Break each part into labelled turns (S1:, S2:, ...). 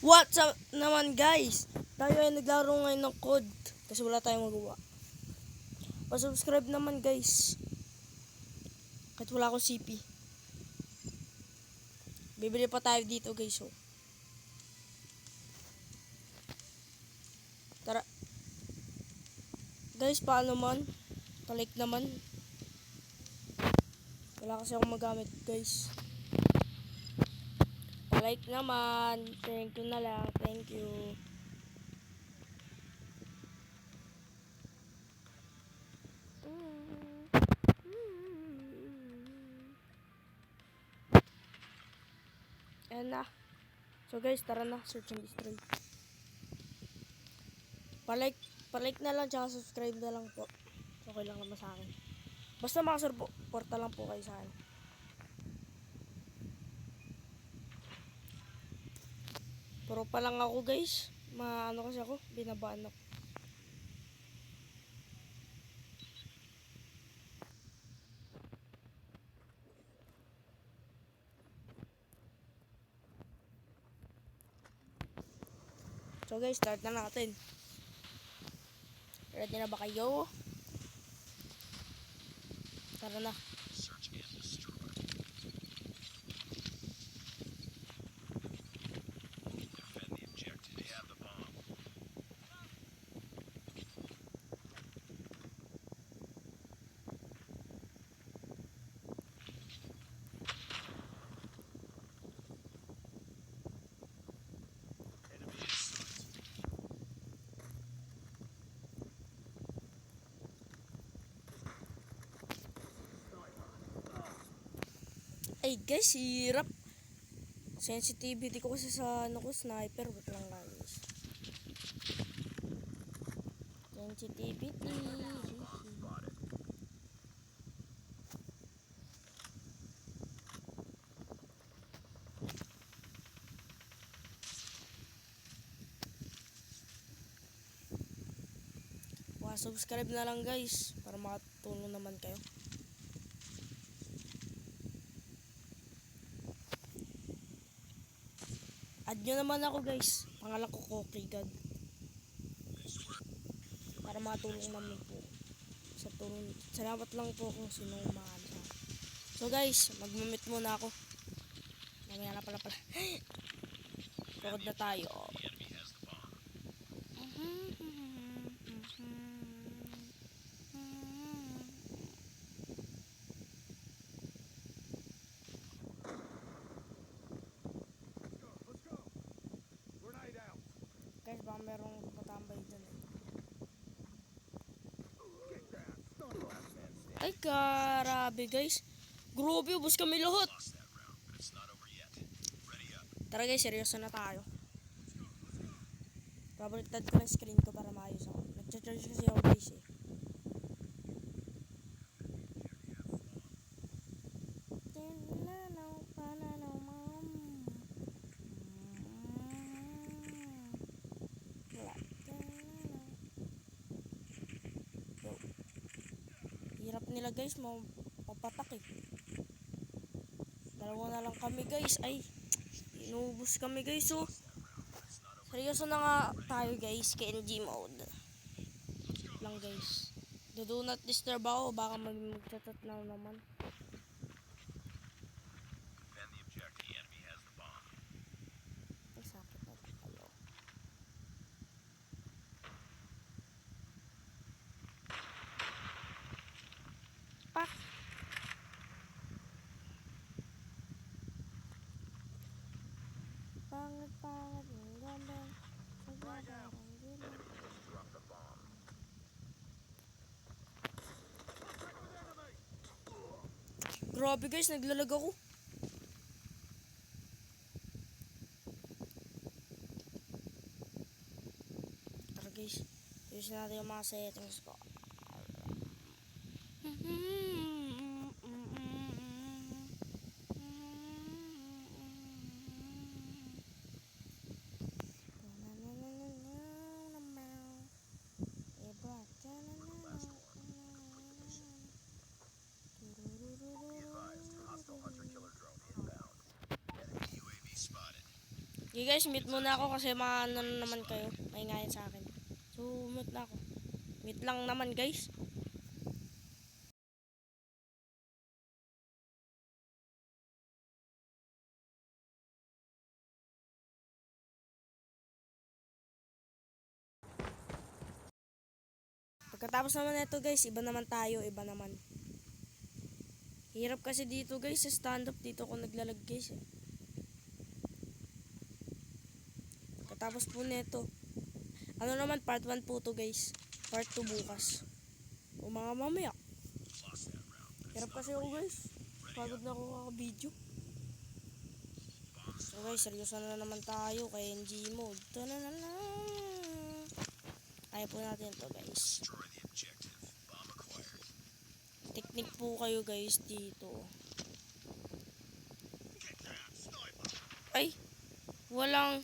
S1: What's up naman guys? Tayo ay naglaro ngayon ng code kasi wala tayong magawa. Pa-subscribe naman guys. Kahit wala akong CP. Bibili pa tayo dito guys. Oh. Tara. Guys, paano man? Like naman. Wala kasi akong magamit guys. Like naman. Thank you na lang. Thank you. Ayan na. So guys, tara na. Search and destroy. Pa-like na lang tsaka subscribe na lang po. Okay lang naman sa akin. Basta makasuporta lang po kayo sa akin. Pro pa lang ako guys. Ano kasi ako, binabaan ako. So guys, start na natin. Ready na ba kayo? Tara na. Ay guys, hirap. Sensitivity ko kasi sa sniper. Wait lang guys. Sensitivity. Subscribe na lang guys para makatulong naman kayo. Add nyo naman ako guys. Pangalan ko Cookie God. Para makatulong naman po sa tulong. Salamat lang po kung sino umaano sa akin. So guys, mag-meet muna ako. Mamaya na pala. Tukod na tayo. Guys, baka merong matambay dyan eh. Ay, karabi guys. Grabe, ubos kami lahat. Tara guys, seryoso na tayo. Babaliktad ko ng screen ko para maayos ako. Nag-charge kasi ako guys eh. Hirap nila guys, mapatak eh. Dalawa na lang kami guys. Ay, inubos kami guys oh. Seryoso na nga tayo guys, KNG mode lang guys. Do not disturb ako, baka magtatat na naman. Ay, sakit na tayo. Pak! Pangit ng ganda. Grabe guys, naglalag ako. Tara guys, use natin yung mga settings ko. Okay guys, mute muna ako kasi maano na naman kayo. Mahingayin sa akin. So, mute na ako. Mute lang naman guys. Pagkatapos naman nito guys, iba naman tayo, iba naman. Hirap kasi dito guys, sa stand up dito ako naglalag guys. Pagkatapos po nito, ano naman part 1 po to guys. Part 2 bukas. O mga mamaya. Hirap kasi ako guys. Pagod na ako kaka-video. So guys, seryoso na naman tayo kay NG mode. Tananana. Kaya po natin to guys. Technique po kayo guys dito. Ay! Walang...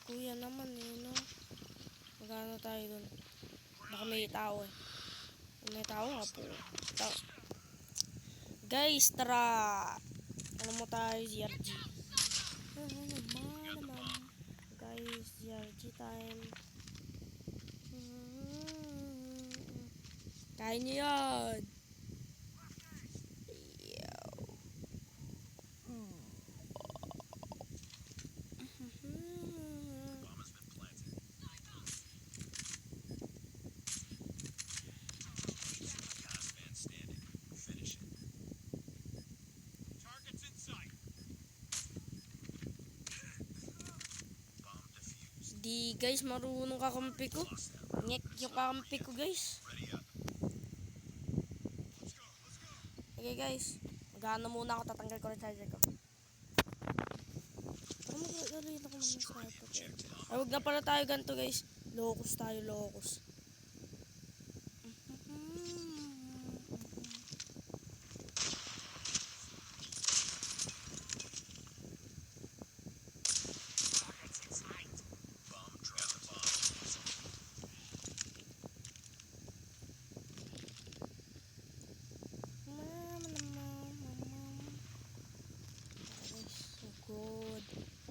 S1: Kuya naman eh, no? Magano tayo dun? Baka may tao eh. Kung may tao nga po. Guys, tara! Ano mo tayo, ZRG? Guys, ZRG time. Kaya nyo yan! Di guys, marunong kakampi ko. Ngek yung kakampi ko guys. Okay guys, mag-ano muna ako, tatanggal ko ng charger ko. Mag-alin ako naman sa ito. Ay, huwag na pala tayo ganito guys. Locus tayo, locus.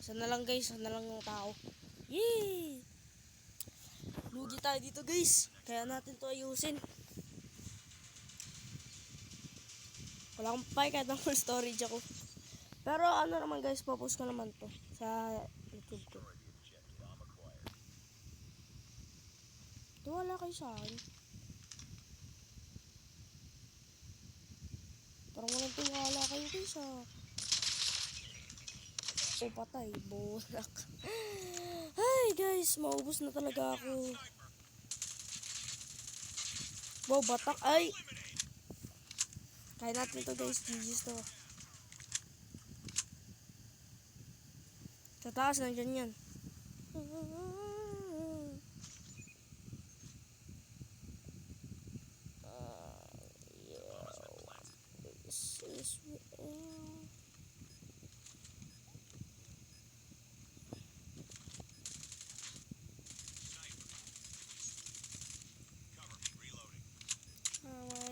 S1: Sana lang guys, sana lang yung tao. Yay! Lugi tayo dito guys. Kaya natin to ayusin. Wala akong pay kahit ang full storage ako. Pero ano naman guys, popost ko naman to sa YouTube ko. Wala kayo sa akin. Parang walang tingala kayo guys ha. O patay, bolak. Ay guys, maubos na talaga ako. Wow, batak. Ay! Kaya natin to guys, GG's to. Sa taas, nandiyan yan.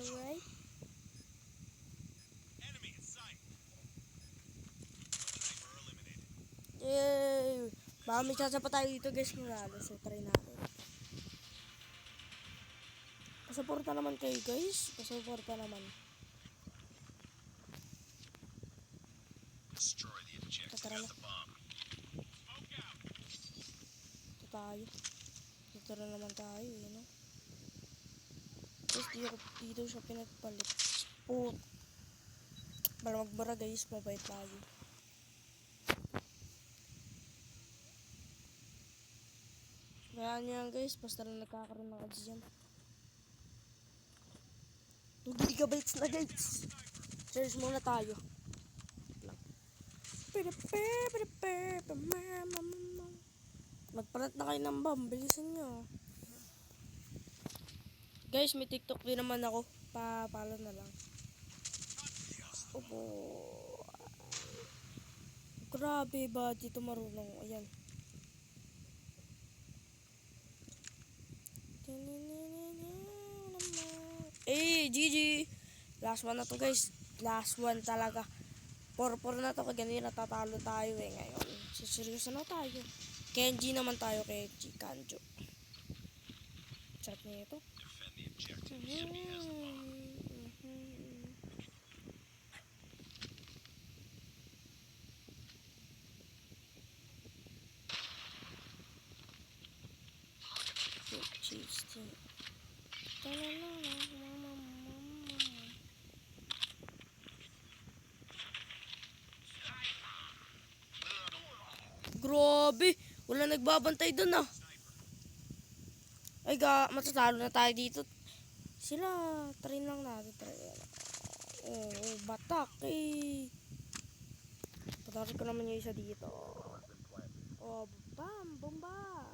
S1: Alright. Yay! Baka may chance pa tayo dito guys kung lalo. So try natin. Pasuporta naman kayo guys. Pasuporta naman. Tara na. Ito tayo. Dito na naman tayo. Yun o. Guys, dito siya pinagpalit. Oh. Para magbara guys. Mabait tayo. Kaya nyo yan guys. Basta lang nagkakaroon ng ads dyan. 2 gigabytes na guys. Search muna tayo. Magpalat na kayo ng bomb. Bilisan nyo. Guys, may TikTok din naman ako. Palo na lang. Opo. Grabe ba dito marunong. Ayan. GG. Last one na to guys. Last one talaga. 4-4 na to, kaganina natatalo tayo eh. Ngayon, seryoso na tayo. Kenji naman tayo, Kenji, Kanjo. Chat niya ito. Grabe, wala nagbabantay dun ah. Ay matatalo na tayo dito. Sila, try lang natin. Oh, batak eh. Patarin ko naman yung isa dito. Oh, bam, bomba.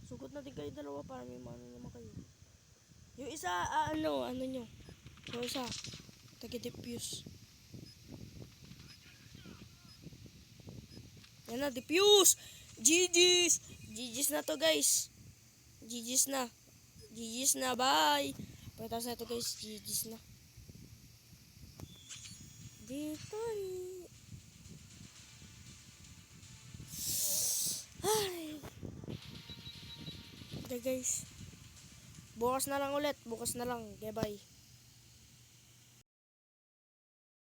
S1: Sugot na din kayo dalawa para may mano naman kayo. Yung isa, ano nyo. Yung isa, taga-defuse. Yan na, defuse! GG's! GG's na to guys. GG's na. GG's na, bye! Pagkatapos na to guys, GG's na. Victory! Ay! Okay guys. Bukas na lang ulit. Bukas na lang. Okay, bye.